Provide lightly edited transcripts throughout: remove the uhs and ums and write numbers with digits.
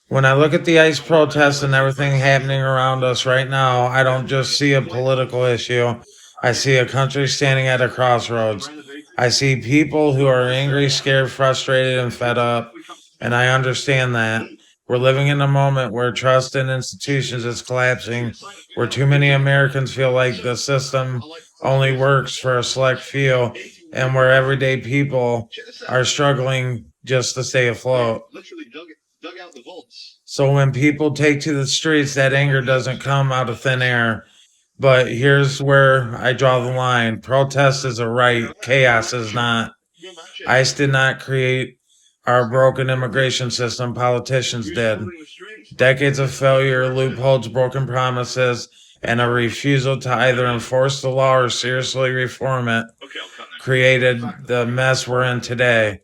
When I look at the ICE protests and everything happening around us right now, I don't just see a political issue. I see a country standing at a crossroads. I see people who are angry, scared, frustrated, and fed up. And I understand that. We're living in a moment where trust in institutions is collapsing, where too many Americans feel like the system only works for a select few, and where everyday people are struggling just to stay afloat. So when people take to the streets, that anger doesn't come out of thin air. But here's where I draw the line. Protest is a right, chaos is not. ICE did not create our broken immigration system, politicians did. Decades of failure, loopholes, broken promises, and a refusal to either enforce the law or seriously reform it created the mess we're in today.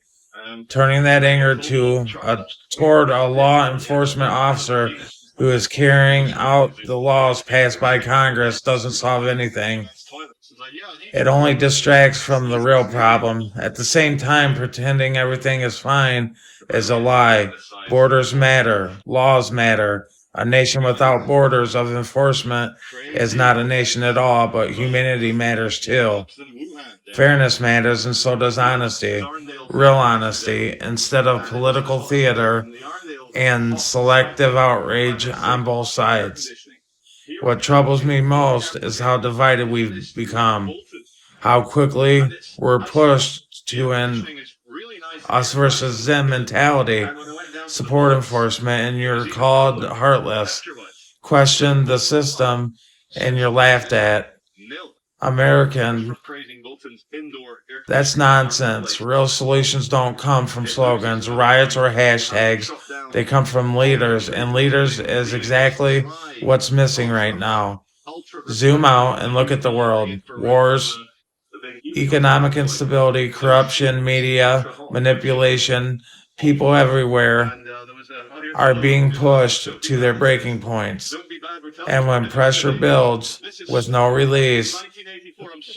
Turning that anger toward a law enforcement officer who is carrying out the laws passed by Congress doesn't solve anything. It only distracts from the real problem. At the same time, pretending everything is fine is a lie. Borders matter, laws matter. A nation without borders of enforcement is not a nation at all, but humanity matters too. Fairness matters, and so does honesty. Real honesty, instead of political theater and selective outrage on both sides. What troubles me most is how divided we've become, how quickly we're pushed to an us versus them mentality, support enforcement, and you're called heartless. Question the system, and you're laughed at. American, that's nonsense. Real solutions don't come from slogans, riots, or hashtags. They come from leaders, and leaders is exactly what's missing right now. Zoom out and look at the world. Wars, economic instability, corruption, media, manipulation, people everywhere are being pushed to their breaking points. And when pressure builds with no release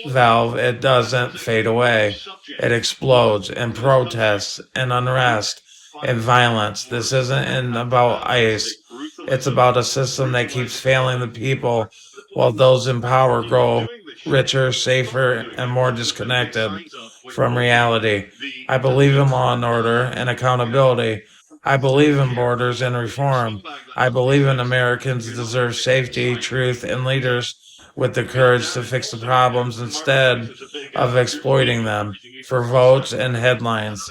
valve, it doesn't fade away. It explodes in protests and unrest and violence. This isn't about ICE. It's about a system that keeps failing the people while those in power grow richer, safer, and more disconnected from reality. I believe in law and order and accountability. I believe in borders and reform. I believe in Americans deserve safety, truth, and leaders with the courage to fix the problems instead of exploiting them for votes and headlines.